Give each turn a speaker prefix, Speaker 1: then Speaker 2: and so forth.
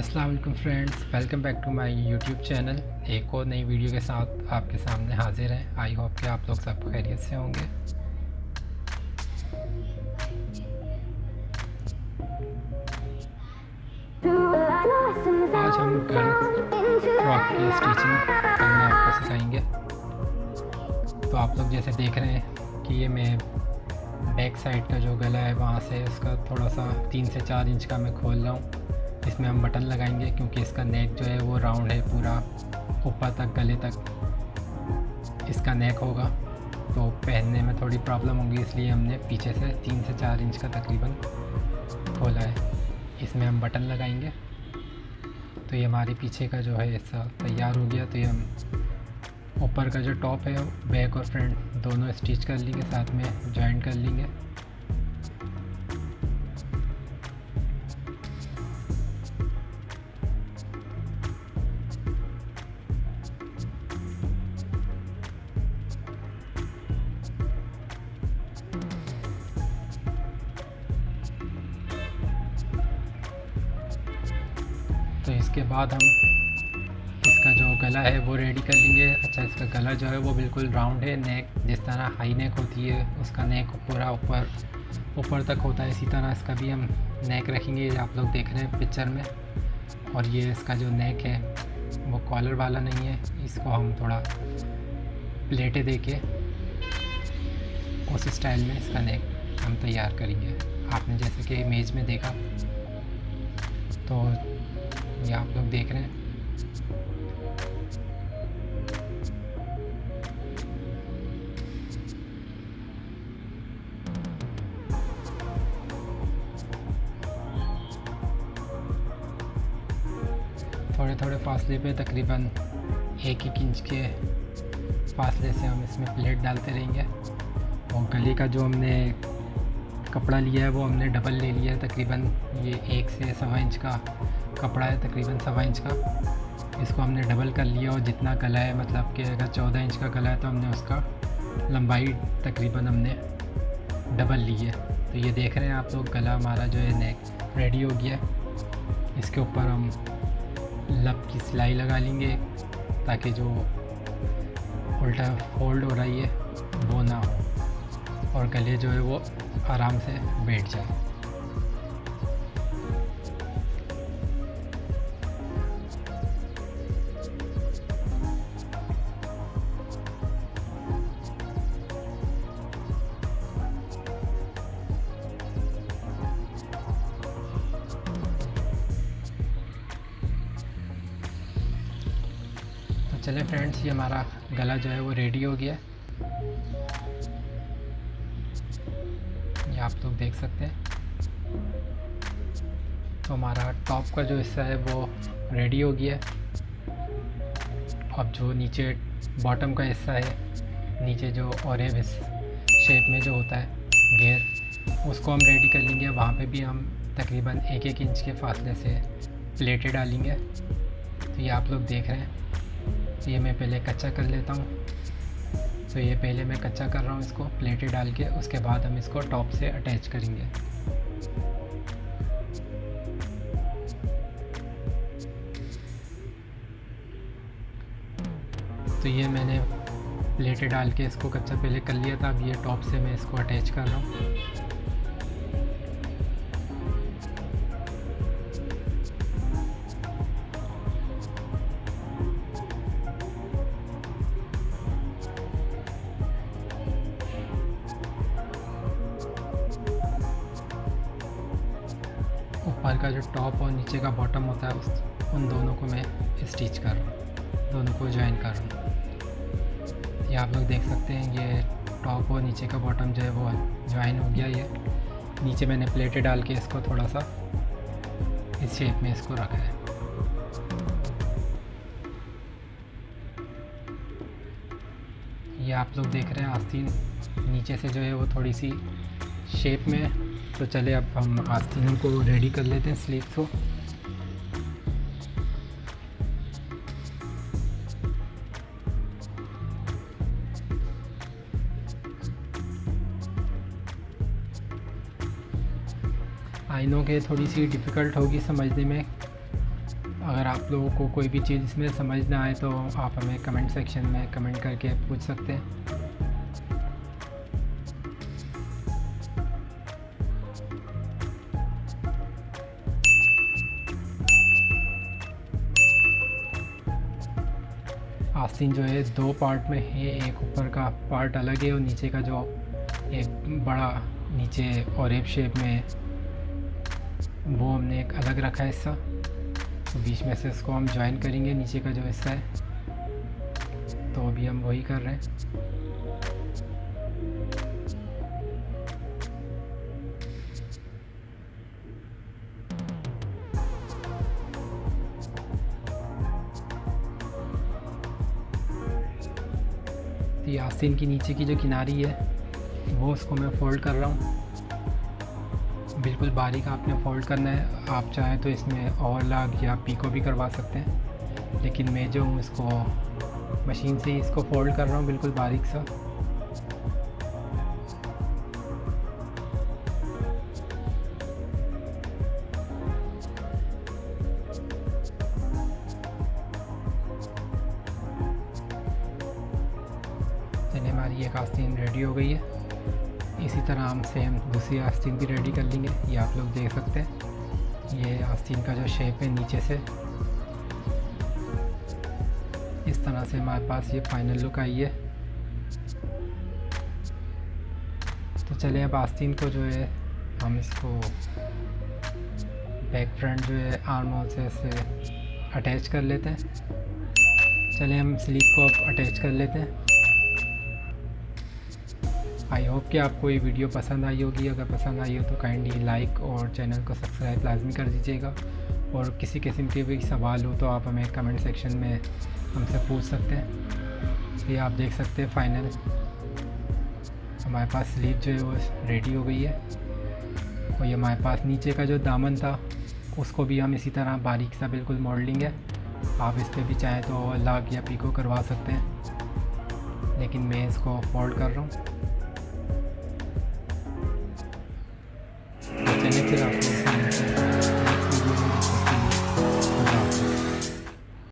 Speaker 1: अस्सलाम वालेकुम friends, welcome back to my YouTube channel. एक और नई वीडियो के साथ आपके सामने हाजिर हैं। आई होप कि आप लोग सब खैरियत से होंगे। आज हम गर्ल फ्रॉक की स्टिचिंग करना आपको सिखाएंगे। तो आप लोग जैसे देख रहे हैं कि ये मैं बैक साइड का जो गला है वहाँ से उसका थोड़ा सा 3 से 4 इंच का मैं खोल रहा हूँ। इसमें हम बटन लगाएंगे क्योंकि इसका नेक जो है वो राउंड है, पूरा ऊपर तक गले तक इसका नेक होगा, तो पहनने में थोड़ी प्रॉब्लम होगी, इसलिए हमने पीछे से 3 से 4 इंच का तकरीबन खोला है। इसमें हम बटन लगाएंगे। तो ये हमारे पीछे का जो है हिस्सा तैयार हो गया। तो ये हम ऊपर का जो टॉप है बैक और फ्रंट दोनों स्टिच कर लेंगे, साथ में जॉइंट कर लेंगे। तो इसके बाद हम इसका जो गला है वो रेडी कर लेंगे। अच्छा, इसका गला जो है वो बिल्कुल राउंड है। नेक जिस तरह हाई नेक होती है उसका नेक पूरा ऊपर तक होता है, इसी तरह इसका भी हम नेक रखेंगे। ये आप लोग देख रहे हैं पिक्चर में। और ये इसका जो नेक है वो कॉलर वाला नहीं है, इसको हम थोड़ा प्लेटें देके उस स्टाइल में इसका नेक हम तैयार करेंगे। आपने जैसे कि इमेज में देखा, तो ये आप लोग देख रहे हैं। थोड़े थोड़े फासले पे तकरीबन 1-1 इंच के फासले से हम इसमें प्लेट डालते रहेंगे। और गले का जो हमने कपड़ा लिया है वो हमने डबल ले लिया है। तकरीबन ये 1 से 1.25 इंच का कपड़ा है, तकरीबन 1.25 इंच का। इसको हमने डबल कर लिया और जितना गला है, मतलब कि अगर 14 इंच का गला है तो हमने उसका लंबाई तकरीबन हमने डबल ली है। तो ये देख रहे हैं आप लोग, गला हमारा जो है नेक रेडी हो गया है। इसके ऊपर हम लब की सिलाई लगा लेंगे ताकि जो उल्टा फोल्ड हो रही है वो ना हो और गले जो है वो आराम से बैठ जाए। चले फ्रेंड्स, ये हमारा गला जो है वो रेडी हो गया। ये आप लोग देख सकते हैं। तो हमारा टॉप का जो हिस्सा है वो रेडी हो गया। अब जो नीचे बॉटम का हिस्सा है, नीचे जो ऑरेव शेप में जो होता है घेर, उसको हम रेडी कर लेंगे। वहाँ पे भी हम तकरीबन 1-1 इंच के फासले से प्लेटें डालेंगे। तो ये आप लोग देख रहे हैं। तो ये मैं पहले कच्चा कर लेता हूँ। तो ये पहले मैं कच्चा कर रहा हूँ इसको प्लेटें डाल के, उसके बाद हम इसको टॉप से अटैच करेंगे। तो ये मैंने प्लेटें डाल के इसको कच्चा पहले कर लिया था। अब ये टॉप से मैं इसको अटैच कर रहा हूँ। ऊपर का जो टॉप और नीचे का बॉटम होता है उन दोनों को मैं स्टिच कर रहा हूँ, दोनों को ज्वाइन कर रहा हूँ। ये आप लोग देख सकते हैं, ये टॉप और नीचे का बॉटम जो है वो ज्वाइन हो गया। ये नीचे मैंने प्लेटें डाल के इसको थोड़ा सा इस शेप में इसको रखा है। ये आप लोग देख रहे हैं आस्तीन नीचे से जो है वो थोड़ी सी शेप में है। तो चले अब हम आस्तीनों को रेडी कर लेते हैं, स्लीव को। आई नो कि थोड़ी सी डिफ़िकल्ट होगी समझने में, अगर आप लोगों को कोई भी चीज़ इसमें समझ ना आए तो आप हमें कमेंट सेक्शन में कमेंट करके पूछ सकते हैं। आस्तीन जो है 2 पार्ट में है, एक ऊपर का पार्ट अलग है और नीचे का जो एक बड़ा नीचे ऑरेब शेप में वो हमने एक अलग रखा है हिस्सा। तो बीच में से इसको हम ज्वाइन करेंगे नीचे का जो हिस्सा है। तो अभी हम वही कर रहे हैं। तो ये आस्तीन की नीचे की जो किनारी है वो उसको मैं फ़ोल्ड कर रहा हूँ। बिल्कुल बारीक आपने फ़ोल्ड करना है। आप चाहें तो इसमें ओवरलॉक या पीको भी करवा सकते हैं, लेकिन मैं जो हूँ इसको मशीन से ही इसको फ़ोल्ड कर रहा हूँ बिल्कुल बारीक सा। चलिए हमारी एक आस्तीन रेडी हो गई है। इसी तरह हम सेम दूसरी आस्तीन भी रेडी कर लेंगे। ये आप लोग देख सकते हैं, ये आस्तीन का जो शेप है नीचे से इस तरह से हमारे पास ये फाइनल लुक आई है। तो चलिए अब आस्तीन को जो है हम इसको बैक फ्रंट जो है आर्म होल से अटैच कर लेते हैं। चलिए हम स्लीव को अब अटैच कर लेते हैं। आई होप कि आपको ये वीडियो पसंद आई होगी। अगर पसंद आई हो तो काइंडली लाइक और चैनल को सब्सक्राइब लाजमी कर दीजिएगा। और किसी किस्म के भी सवाल हो तो आप हमें कमेंट सेक्शन में हमसे पूछ सकते हैं। ये आप देख सकते हैं फाइनल हमारे पास स्लीव जो है वो रेडी हो गई है। और ये हमारे पास नीचे का जो दामन था उसको भी हम इसी तरह बारीक सा बिल्कुल मॉडलिंग है। आप इस पर भी चाहें तो लॉक या पीको करवा सकते हैं, लेकिन मैं इसको फोल्ड कर रहा हूँ। चलिए फिर आप